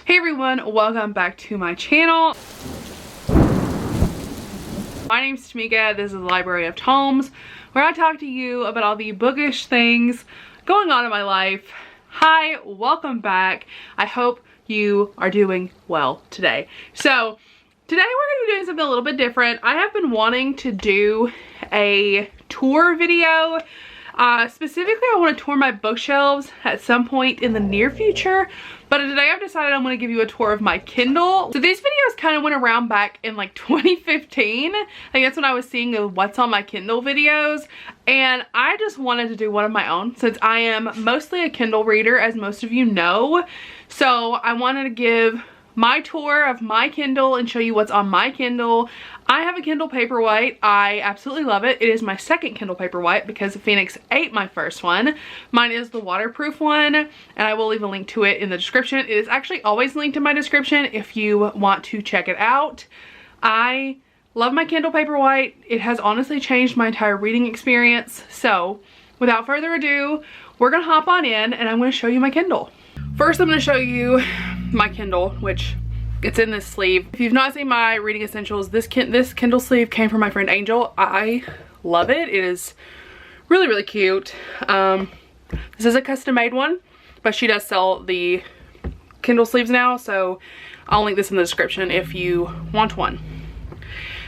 Hey everyone, welcome back to my channel. My name's Tamika. This is the Library of Tomes, where I talk to you about all the bookish things going on in my life. Hi, welcome back. I hope you are doing well today. So today we're going to be doing something a little bit different. I have been wanting to do a tour video. Specifically, I want to tour my bookshelves at some point in the near future, but today I've decided I'm going to give you a tour of my Kindle. So these videos kind of went around back in like 2015. I think that's when I was seeing the what's on my Kindle videos, and I just wanted to do one of my own since I am mostly a Kindle reader, as most of you know. So I wanted to give my tour of my Kindle and show you what's on my Kindle. I have a Kindle Paperwhite. I absolutely love it. It is my second Kindle Paperwhite because Phoenix ate my first one. Mine is the waterproof one, and I will leave a link to it in the description. It is actually always linked in my description if you want to check it out. I love my Kindle Paperwhite. It has honestly changed my entire reading experience. So without further ado, we're gonna hop on in and I'm gonna show you my Kindle. First, I'm gonna show you my Kindle, which it's in this sleeve. If you've not seen my reading essentials, this Kindle sleeve came from my friend Angel. I love it. It is really, really cute. This is a custom made one, but she does sell the Kindle sleeves now, so I'll link this in the description if you want one.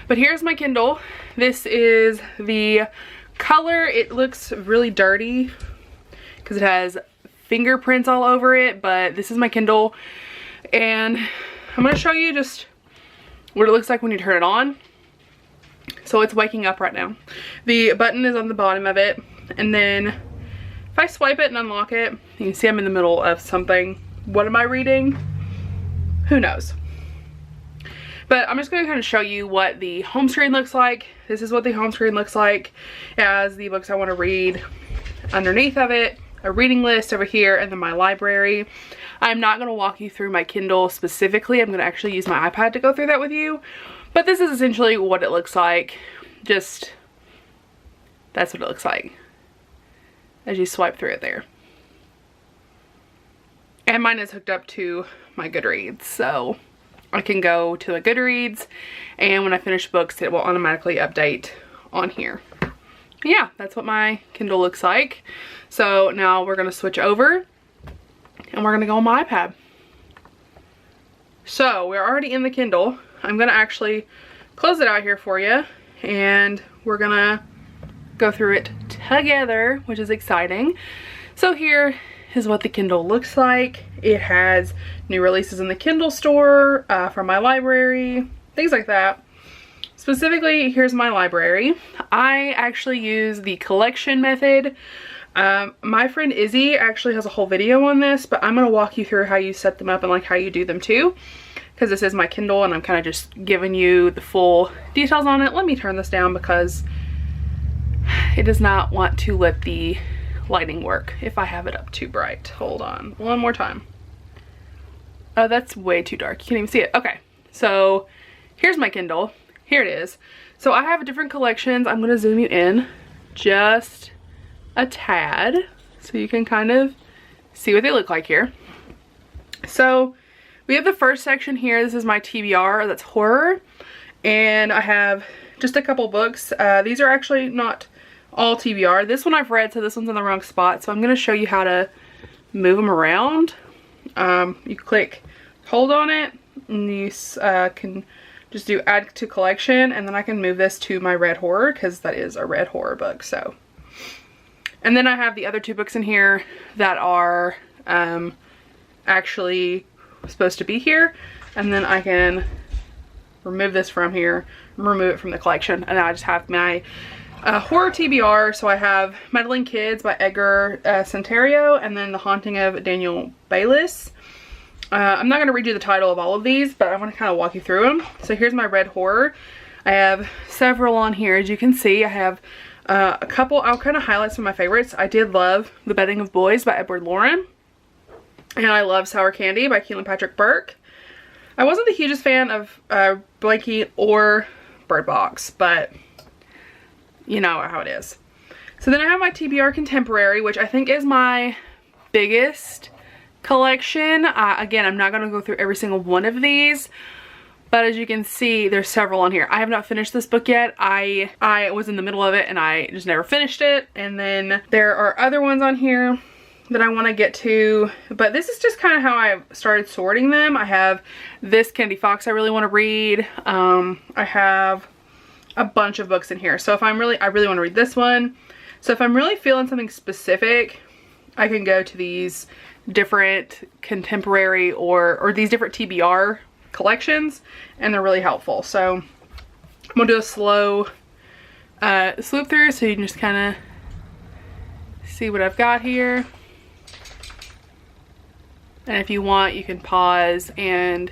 But here's my Kindle. This is the color. It looks really dirty because it has fingerprints all over it, but this is my Kindle, and I'm going to show you just what it looks like when you turn it on. So it's waking up right now. The button is on the bottom of it, and then if I swipe it and unlock it, you can see I'm in the middle of something. What am I reading? Who knows? But I'm just going to kind of show you what the home screen looks like. This is what the home screen looks like. It has the books I want to read underneath of it, a reading list over here, and then my library. I'm not going to walk you through my Kindle specifically. I'm going to actually use my iPad to go through that with you. But this is essentially what it looks like. Just, that's what it looks like as you swipe through it there. And mine is hooked up to my Goodreads, so I can go to the Goodreads, and when I finish books, it will automatically update on here. Yeah, that's what my Kindle looks like. So now we're going to switch over and we're going to go on my iPad. So we're already in the Kindle. I'm going to actually close it out here for you, and we're going to go through it together, which is exciting. So here is what the Kindle looks like. It has new releases in the Kindle store from my library, things like that. Specifically, here's my library. I actually use the collection method. My friend Izzy actually has a whole video on this, but I'm going to walk you through how you set them up and like how you do them too, because this is my Kindle and I'm kind of just giving you the full details on it. Let me turn this down because it does not want to let the lighting work if I have it up too bright. Hold on, one more time. Oh, that's way too dark. You can't even see it. Okay, so here's my Kindle. Here it is. So I have different collections. I'm going to zoom you in just a tad so you can kind of see what they look like here. So we have the first section here. This is my TBR, that's horror, and I have just a couple books. These are actually not all TBR. This one I've read, so this one's in the wrong spot, so I'm going to show you how to move them around. You click hold on it, and you can just do add to collection, and then I can move this to my red horror because that is a red horror book. So, and then I have the other two books in here that are actually supposed to be here, and then I can remove this from here, remove it from the collection, and I just have my horror TBR. So I have Meddling Kids by Edgar Santario, and then The Haunting of Daniel Baylis. I'm not going to read you the title of all of these, but I want to kind of walk you through them. So here's my red horror. I have several on here. As you can see, I have a couple. I'll kind of highlight some of my favorites. I did love The Bedding of Boys by Edward Loren, and I love Sour Candy by Keelan Patrick Burke. I wasn't the hugest fan of Blakey or Bird Box, but you know how it is. So then I have my TBR Contemporary, which I think is my biggest collection. Again, I'm not going to go through every single one of these, but as you can see, there's several on here. I have not finished this book yet. I was in the middle of it and I just never finished it. And then there are other ones on here that I want to get to, but this is just kind of how I started sorting them. I have this Candy Fox I really want to read. I have a bunch of books in here. So if I really want to read this one. So if I'm really feeling something specific, I can go to these different contemporary or these different TBR collections, and they're really helpful. So I'm gonna do a slow swoop through so you can just kind of see what I've got here. And if you want, you can pause and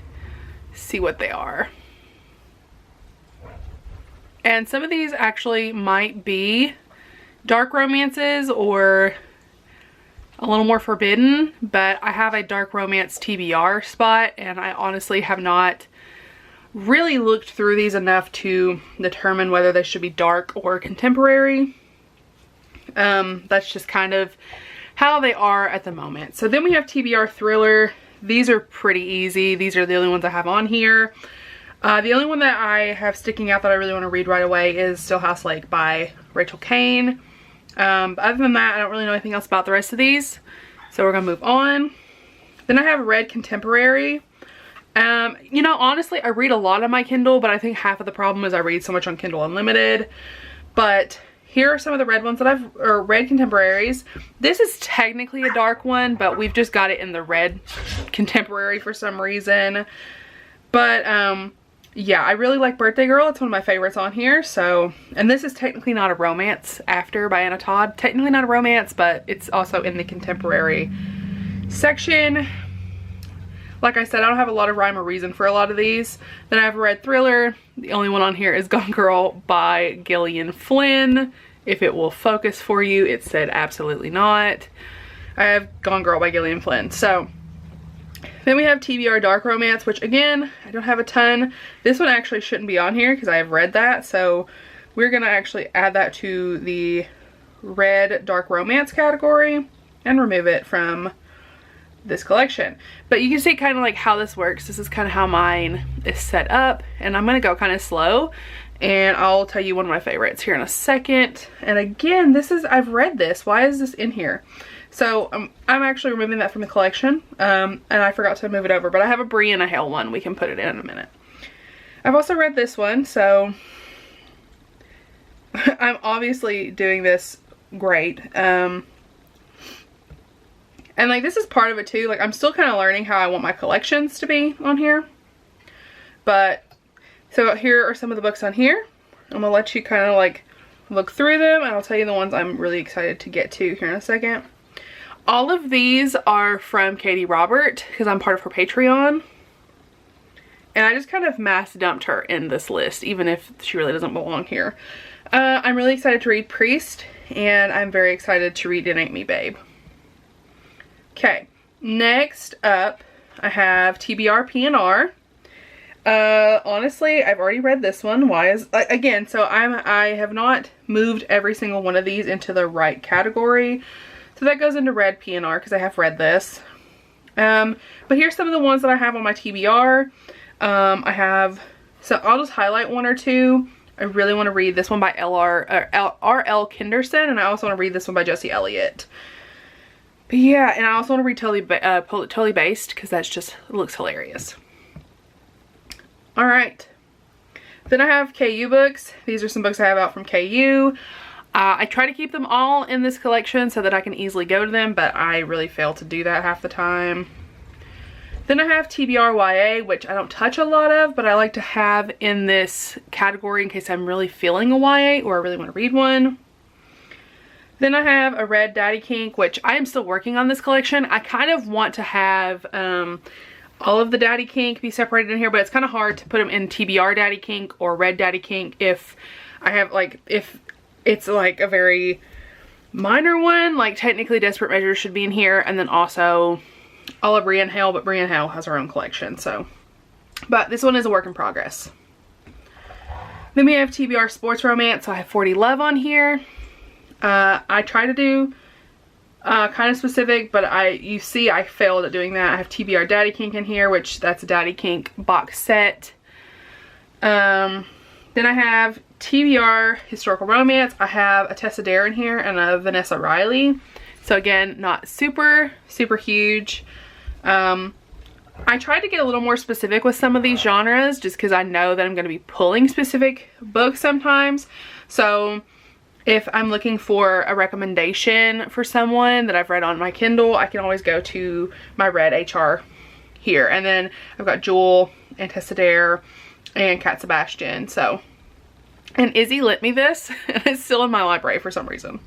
see what they are. And some of these actually might be dark romances or a little more forbidden, but I have a dark romance TBR spot, and I honestly have not really looked through these enough to determine whether they should be dark or contemporary. That's just kind of how they are at the moment. So then we have TBR thriller. These are pretty easy. These are the only ones I have on here. The only one that I have sticking out that I really want to read right away is Stillhouse Lake by Rachel Kane. But other than that, I don't really know anything else about the rest of these. So we're gonna move on. Then I have Read Contemporary. You know, honestly, I read a lot on my Kindle, but I think half of the problem is I read so much on Kindle Unlimited. But here are some of the red ones that I've read contemporaries. This is technically a dark one, but we've just got it in the red contemporary for some reason. But yeah, I really like Birthday Girl. It's one of my favorites on here. So, and this is technically not a romance, After by Anna Todd. Technically not a romance, but it's also in the contemporary section. Like I said, I don't have a lot of rhyme or reason for a lot of these. Then I have a Read Thriller. The only one on here is Gone Girl by Gillian Flynn. If it will focus for you, it said absolutely not. I have Gone Girl by Gillian Flynn. So then we have TBR Dark Romance, which again, I don't have a ton. This one actually shouldn't be on here because I have read that. So we're gonna actually add that to the Read Dark Romance category and remove it from this collection. But you can see kind of like how this works. This is kind of how mine is set up, and I'm gonna go kind of slow and I'll tell you one of my favorites here in a second. And again, this is, I've read this. Why is this in here? So I'm actually removing that from the collection, and I forgot to move it over, but I have a Brie and a Hale one. We can put it in a minute. I've also read this one, so I'm obviously doing this great. And like, this is part of it too. Like, I'm still kind of learning how I want my collections to be on here. But, so here are some of the books on here. I'm gonna let you kind of like look through them, and I'll tell you the ones I'm really excited to get to here in a second. All of these are from Katie Robert because I'm part of her Patreon. And I just kind of mass dumped her in this list, even if she really doesn't belong here. I'm really excited to read Priest, and I'm very excited to read It Ain't Me, Babe. Okay, next up I have TBR PNR. Honestly, I've already read this one. Why is, again, so I have not moved every single one of these into the right category. So that goes into Read PNR because I have read this. But here's some of the ones that I have on my TBR. I have, so I'll just highlight one or two. I really want to read this one by R.L. Kinderson, and I also want to read this one by Jesse Elliott. But yeah, and I also want to read Totally Based because that's just, it looks hilarious. Alright. Then I have KU books. These are some books I have out from KU. I try to keep them all in this collection so that I can easily go to them, but I really fail to do that half the time. Then I have TBR YA, which I don't touch a lot of, but I like to have in this category in case I'm really feeling a YA or I really want to read one. Then I have a Read Daddy Kink, which I am still working on this collection. I kind of want to have all of the Daddy Kink be separated in here, but it's kind of hard to put them in TBR Daddy Kink or Read Daddy Kink if I have like, if it's like a very minor one. Like technically Desperate Measures should be in here, and then also all of Brienne Hale, but Brienne Hale has her own collection, so. But this one is a work in progress. Then we have TBR Sports Romance, so I have 40 Love on here. I try to do kind of specific, but you see I failed at doing that. I have TBR Daddy Kink in here, which that's a Daddy Kink box set. Then I have TBR Historical Romance. I have a Tessa Dare in here and a Vanessa Riley. So again, not super huge. I tried to get a little more specific with some of these genres just because I know that I'm going to be pulling specific books sometimes. So if I'm looking for a recommendation for someone that I've read on my Kindle, I can always go to my Read HR here. And then I've got Jewel and Tessa Dare and Cat Sebastian. So, and Izzy lent me this and it's still in my library for some reason.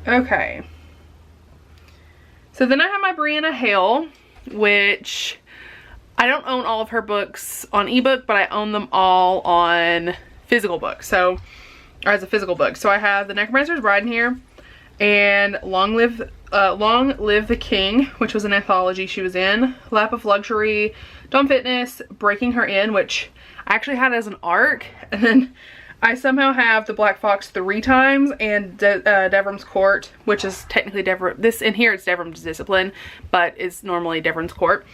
Okay. So then I have my Brianna Hale, which I don't own all of her books on ebook, but I own them all on physical books. So, or as a physical book. So I have The Necromancer's Bride in here, and Long Live the King, which was an anthology she was in, Lap of Luxury, Dawn Fitness, Breaking Her In, which I actually had as an arc, and then I somehow have The Black Fox 3 times, and Devrim's Court, which is technically this in here it's Devrim's Discipline, but it's normally Devrim's Court.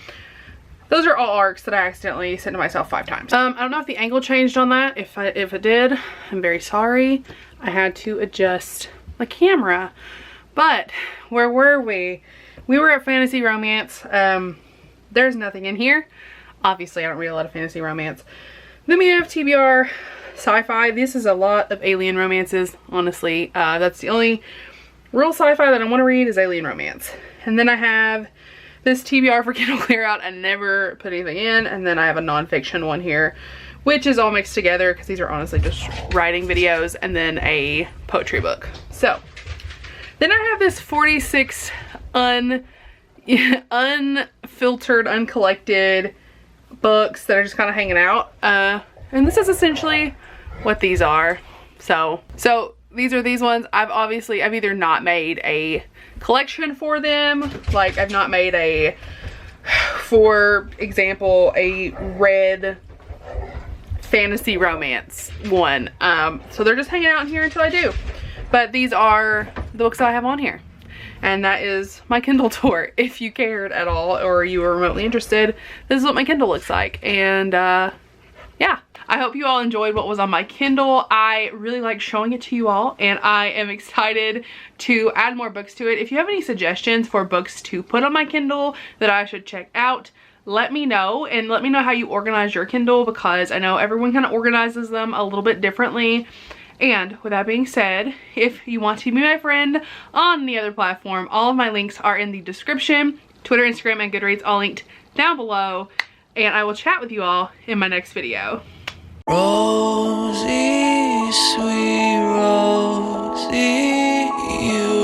Those are all arcs that I accidentally sent to myself 5 times. I don't know if the angle changed on that. If it did, I'm very sorry. I had to adjust the camera. But where were we? We were at fantasy romance. There's nothing in here. Obviously, I don't read a lot of fantasy romance. Then we have TBR sci-fi. This is a lot of alien romances, honestly. That's the only real sci-fi that I want to read is alien romance. And then I have this TBR for Kindle Clear Out. I never put anything in. And then I have a nonfiction one here, which is all mixed together because these are honestly just writing videos, and then a poetry book. So then I have this 46 unfiltered, uncollected books that are just kind of hanging out. And this is essentially what these are. So these are these ones. I've either not made a collection for them, like I've not made for example, a red fantasy romance one. So they're just hanging out in here until I do. But these are the books that I have on here. And that is my Kindle Tour. If you cared at all or you were remotely interested, this is what my Kindle looks like. And yeah. I hope you all enjoyed what was on my Kindle. I really like showing it to you all, and I am excited to add more books to it. If you have any suggestions for books to put on my Kindle that I should check out, let me know, and let me know how you organize your Kindle, because I know everyone kind of organizes them a little bit differently. And with that being said, if you want to be my friend on the other platform, all of my links are in the description. Twitter, Instagram, and Goodreads all linked down below. And I will chat with you all in my next video. Rosie, sweet Rosie, you